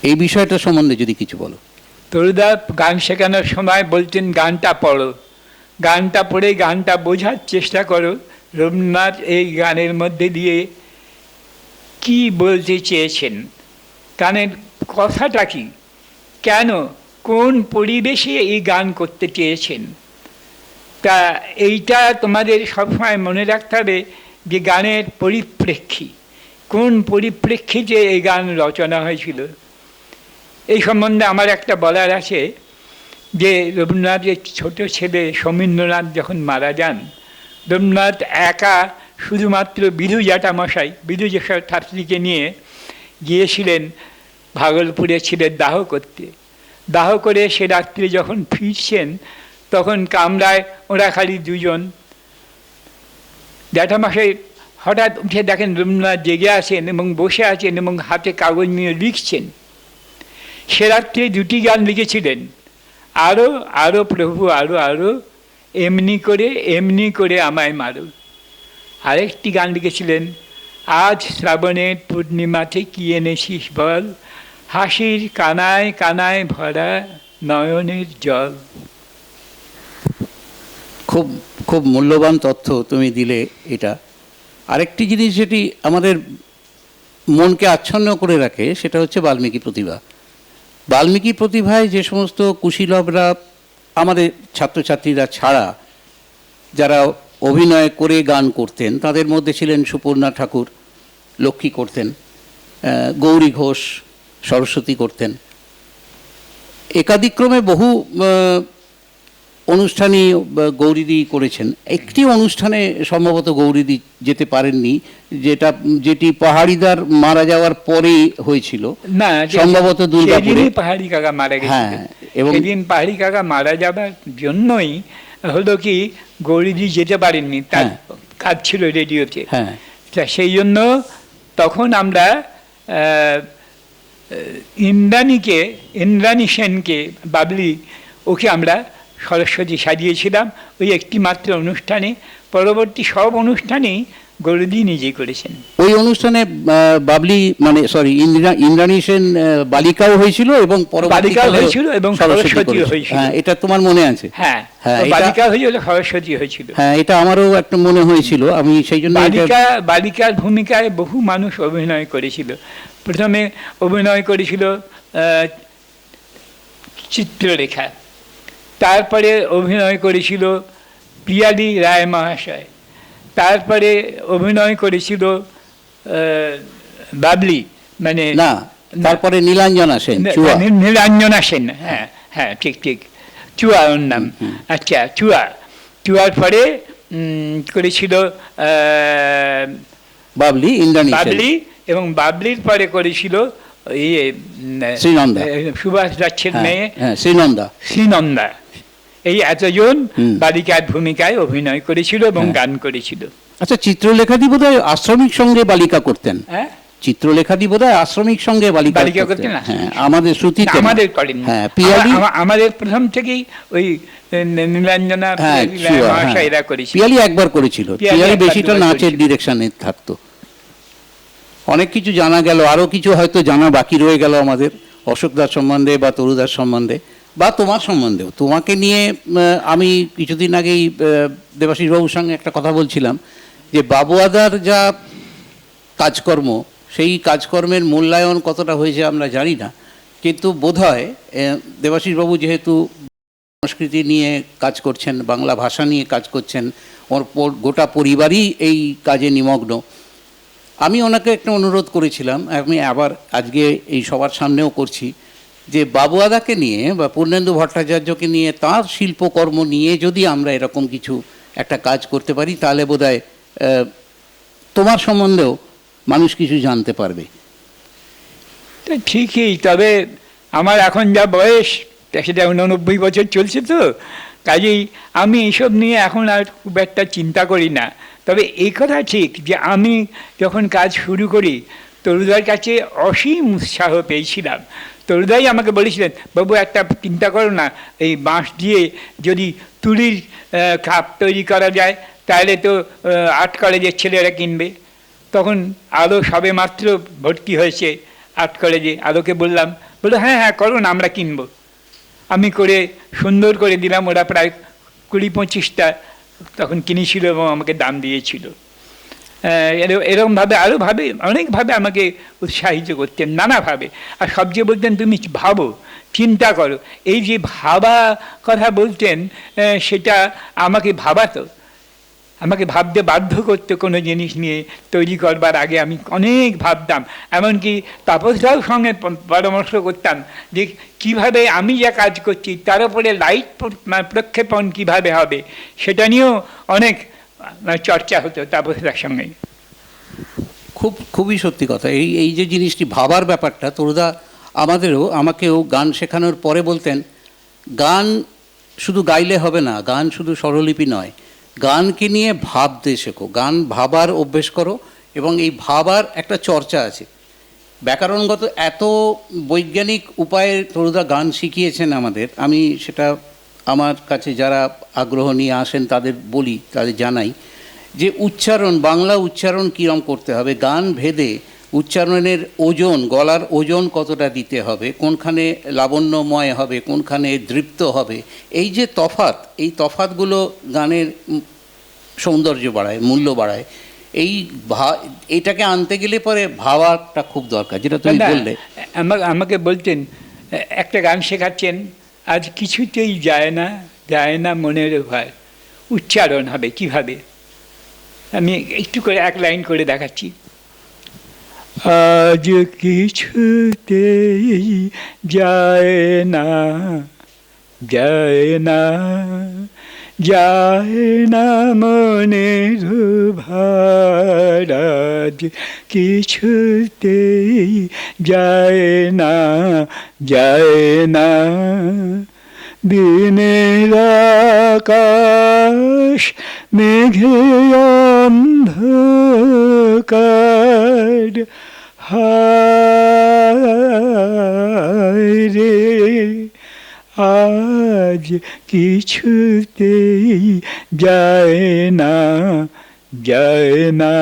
এই বিষয়টা সম্বন্ধে যদি কিছু বলো। তরুদা গান শেখানোর সময় বলতেন গানটা পড়ো, গানটা পড়ে গানটা বোঝার চেষ্টা করো রবীন্দ্রনাথ এই গানের মধ্যে দিয়ে কি বলতে চেয়েছেন, গানের কথাটা কি, কেন, কোন পরিবেশে এই গান করতে চেয়েছেন। তা এইটা তোমাদের সবসময় মনে রাখতে হবে যে গানের পরিপ্রেক্ষী, কোন পরিপ্রেক্ষিতে এই গান রচনা হয়েছিল। এই সম্বন্ধে আমার একটা বলার আছে যে রবীন্দ্রনাথের ছোট ছেলে সমীন্দ্রনাথ যখন মারা যান, রবীন্দ্রনাথ একা শুধুমাত্র বিধু জ্যাঠামশাই, বিধু ঠাকুরকে নিয়ে গিয়েছিলেন ভাগলপুরে ছেলের দাহ করতে। দাহ করে সে রাত্রে যখন ফিরছেন তখন কামরায় ওরা খালি দুজন। জ্যাঠামশাই হঠাৎ উঠে দেখেন রবীন্দ্রনাথ জেগে আছেন এবং বসে আছেন এবং হাতে কাগজ নিয়ে লিখছেন। সে রাত্রে 2টি গান লিখেছিলেন, আরো আরো প্রভু আরো আরো, এমনি করে আমায় মারো। আরেকটি গান লিখেছিলেন, আজ শ্রাবণের পূর্ণিমাতে কি এনেছিস বল, হাসির কানায় কানায় ভরা নয়নের জল। খুব খুব মূল্যবান তথ্য তুমি দিলে এটা। আরেকটি জিনিস যেটি আমাদের মনকে আচ্ছন্ন করে রাখে সেটা হচ্ছে বাল্মীকি প্রতিভা। বাল্মীকি প্রতিভায় যে সমস্ত কুশীলবরা, আমাদের ছাত্রছাত্রীরা ছাড়া যারা অভিনয় করে গান করতেন, তাদের মধ্যে ছিলেন সুপর্ণা ঠাকুর, লক্ষ্মী করতেন, গৌরী ঘোষ, সরস্বতী করতেন। একাদিক্রমে বহু অনুষ্ঠানই গৌরীদি করেছেন, একটি অনুষ্ঠানে সম্ভবত গৌরীদি যেতে পারেননি, যেটি পাহাড়িদার মারা যাওয়ার পরেই হয়েছিল, না সম্ভবত দুর্গাপুরে। সেদিনই পাহাড়ি কাকা মারা গেছিল। হ্যাঁ, এবং সেদিন পাহাড়ি কাকা মারা যাবার জন্যই হলো কি গৌরীজি যেতে পারেননি, তার হ্যাঁ। কাজ ছিল রেডিওতে। হ্যাঁ, তা সেই জন্য তখন আমরা ইন্দ্রাণী সেনকে, বাবলি, ওকে আমরা সরস্বতী সাজিয়েছিলাম ওই একটি মাত্র অনুষ্ঠানে। পরবর্তী সব অনুষ্ঠানেই গৌরীজি নিজেই করেছেন। ওই অনুষ্ঠানে বাবলি মানে সরি ইন্দ্রাণী সেন বালিকাও হয়েছিল এবং বালিকাও হয়েছিল এবং সরস্বতী করেছিল। হয়েছিল। হ্যাঁ, এটা তোমার মনে আছে? হ্যাঁ, হ্যাঁ, বালিকা হয়েছিল, সরস্বতী হয়েছিল। হ্যাঁ, এটা আমারও একটা মনে হয়েছিল, আমি সেই জন্য বালিকার ভূমিকায় বহু মানুষ অভিনয় করেছিল। প্রথমে অভিনয় করেছিল চিত্রলেখা, তারপরে অভিনয় করেছিল পিয়ালি রায় মহাশয়, তারপরে অভিনয় করেছিল বাবলি, মানে না, তারপরে নীলাঞ্জনা সেন, চুয়া। নীলাঞ্জনা সেন, হ্যাঁ হ্যাঁ, ঠিক ঠিক, চুয়া ওর নাম। আচ্ছা, চুয়ার পরে করেছিল বাবলি, ইন্দ্রাণী সেন, বাবলি, এবং বাবলির পরে করেছিল ইয়ে শ্রীনন্দা, সুভাষ দাসের মেয়ে শ্রীনন্দা। এই এতজন বালিকার ভূমিকায় অভিনয় করেছিল এবং গান করেছিল। আচ্ছা, চিত্রলেখাদি বোধহয় আশ্রমিক সঙ্গে বালিকা করতেন। হ্যাঁ, চিত্রলেখাদি বোধহয় আশ্রমিক সঙ্গে বালিকা করতেন। না? হ্যাঁ, আমাদের শ্রুতিতে আমাদের করেন। হ্যাঁ, পিয়ালি, আমাদের প্রথম থেকেই ওই নীলাঞ্জনা মহাশয়রা করেছিল। পিয়ালি একবার করেছিল, পিয়ালি বেশিটা নাচের ডিরেকশনে থাকতো। অনেক কিছু জানা গেল, আরো কিছু হয়তো জানা বাকি রয়ে গেল আমাদের অশোক দাস সম্বন্ধে বা তরুদাস সম্বন্ধে বা তোমার সম্বন্ধেও। তোমাকে নিয়ে আমি কিছুদিন আগেই দেবাশিস বাবুর সঙ্গে একটা কথা বলছিলাম যে বাবুয়াদার যা কাজকর্ম, সেই কাজকর্মের মূল্যায়ন কতটা হয়েছে আমরা জানি না, কিন্তু বোধহয় দেবাশিস বাবু যেহেতু সংস্কৃতি নিয়ে কাজ করছেন, বাংলা ভাষা নিয়ে কাজ করছেন, ওর গোটা পরিবারই এই কাজে নিমগ্ন। আমি ওনাকে একটা অনুরোধ করেছিলাম, আমি আবার আজকে এই সবার সামনেও করছি, যে বাবুয়াদাকে নিয়ে বা পূর্ণেন্দু ভট্টাচার্যকে নিয়ে, তার শিল্পকর্ম নিয়ে যদি আমরা এরকম কিছু একটা কাজ করতে পারি, তাহলে বোধহয় তোমার সম্বন্ধেও মানুষ কিছু জানতে পারবে। ঠিকই, তবে আমার এখন যা বয়স, সেটা 89 বছর চলছে, তো কাজেই আমি এইসব নিয়ে এখন আর খুব একটা চিন্তা করি না। তবে এই কথা ঠিক যে আমি যখন কাজ শুরু করি তরুদার কাছে অসীম উৎসাহ পেয়েছিলাম। তরুদাই আমাকে বলেছিলেন, বাবু একটা চিন্তা করো না, এই বাঁশ দিয়ে যদি তুলির কাপ তৈরি করা যায় তাহলে তো আর্ট কলেজের ছেলেরা কিনবে। তখন আলো সবে মাত্র ভর্তি হয়েছে আর্ট কলেজে, আলোকে বললাম, বললো হ্যাঁ হ্যাঁ করো না, আমরা কিনবো। আমি করে সুন্দর করে দিলাম, ওরা প্রায় 20-25টা তখন কিনেছিল এবং আমাকে দাম দিয়েছিল। এরকমভাবে আরোভাবে অনেকভাবে আমাকে উৎসাহিত করতেন, নানাভাবে। আর সবচেয়ে বলতেন, তুমি ভাবো, চিন্তা করো। এই যে ভাবা কথা বলতেন, সেটা আমাকে ভাবাতো, আমাকে ভাবতে বাধ্য করতে। কোনো জিনিস নিয়ে তৈরি করবার আগে আমি অনেক ভাবতাম, এমনকি তাপসরাও সঙ্গে পরামর্শ করতাম যে কিভাবে আমি যা কাজ করছি তার উপরে লাইট প্রক্ষেপণ কিভাবে হবে, সেটা নিয়েও অনেক চর্চা হতো তাপসরার সঙ্গে। খুবই সত্যি কথা। এই যে জিনিসটি ভাবার ব্যাপারটা, তরুদা আমাকেও গান শেখানোর পরে বলতেন, গান শুধু গাইলে হবে না, গান শুধু স্বরলিপি নয়, গানকে নিয়ে ভাবতে শেখো, গান ভাবার অভ্যেস করো, এবং এই ভাবার একটা চর্চা আছে। ব্যাকরণগত এত বৈজ্ঞানিক উপায়ে তরুদা গান শিখিয়েছেন আমাদের। আমি সেটা আমার কাছে যারা আগ্রহ নিয়ে আসেন তাদের বলি, তাদের জানাই যে উচ্চারণ, বাংলা উচ্চারণ কীরকম করতে হবে, গান ভেদে উচ্চারণের ওজন, গলার ওজন কতটা দিতে হবে, কোনখানে লাবণ্যময় হবে, কোনখানে দৃপ্ত হবে, এই যে তফাৎ, এই তফাৎগুলো গানের সৌন্দর্য বাড়ায়, মূল্য বাড়ায়। এইটাকে আনতে গেলে পরে ভাবাটা খুব দরকার, যেটা তুমি বললে। আমাকে বলতেন, একটা গান শেখাচ্ছেন, আজ কিছুতেই যায় না মনের ভয়, উচ্চারণ হবে কিভাবে। আমি একটু করে এক লাইন করে দেখাচ্ছি। আজ কিছুতেই যায় না যায় না, যায় না মনের ভারাজ, কিছুতেই যায় না, যায় না। দিনের আকাশ মেঘে অন্ধকার, হায় রে আজ কিছুতেই যায় না, যায় না।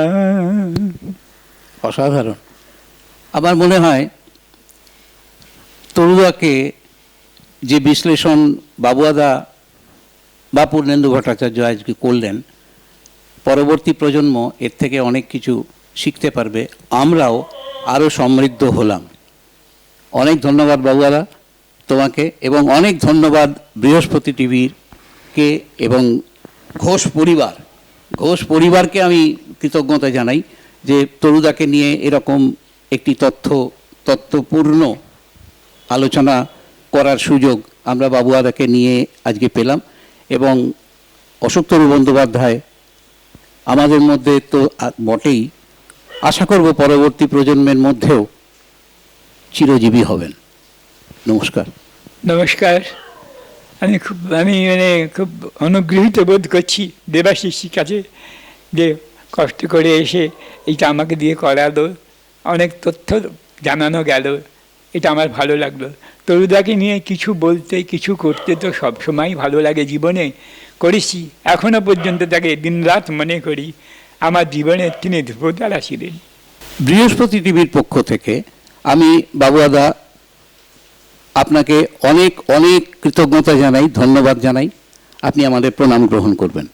অসাধারণ। আমার মনে হয় তরুদাকে যে বিশ্লেষণ বাবুয়াদা বা পূর্ণেন্দু ভট্টাচার্য আজকে করলেন, পরবর্তী প্রজন্ম এর থেকে অনেক কিছু শিখতে পারবে, আমরাও আরও সমৃদ্ধ হলাম। অনেক ধন্যবাদ বাবুয়াদা তোমাকে, এবং অনেক ধন্যবাদ বৃহস্পতি টিভিকে এবং ঘোষ পরিবারকে আমি কৃতজ্ঞতা জানাই যে তরুদাকে নিয়ে এরকম একটি তথ্যপূর্ণ আলোচনা করার সুযোগ আমরা বাবুয়াদাকে নিয়ে আজকে পেলাম। এবং অশোকতরু বন্দ্যোপাধ্যায় আমাদের মধ্যে তো বটেই, আশা করব পরবর্তী প্রজন্মের মধ্যেও চিরজীবী হবেন। নমস্কার। নমস্কার। আমি খুব অনুগৃহীত বোধ করছি দেবাশিসির কাছে, যে কষ্ট করে এসে এটা আমাকে দিয়ে করালো, অনেক তথ্য জানানো গেল, এটা আমার ভালো লাগলো। তরুদাকে নিয়ে কিছু বলতে কিছু করতে তো সবসময় ভালো লাগে, জীবনে করেছি, এখনো পর্যন্ত তাকে দিনরাত মনে করি। আমার জীবনে তিনি ধ্রুবতারা ছিলেন। বৃহস্পতি টিভির পক্ষ থেকে আমি বাবুয়াদা আপনাকে অনেক অনেক কৃতজ্ঞতা জানাই, ধন্যবাদ জানাই। আপনি আমাদের প্রণাম গ্রহণ করবেন।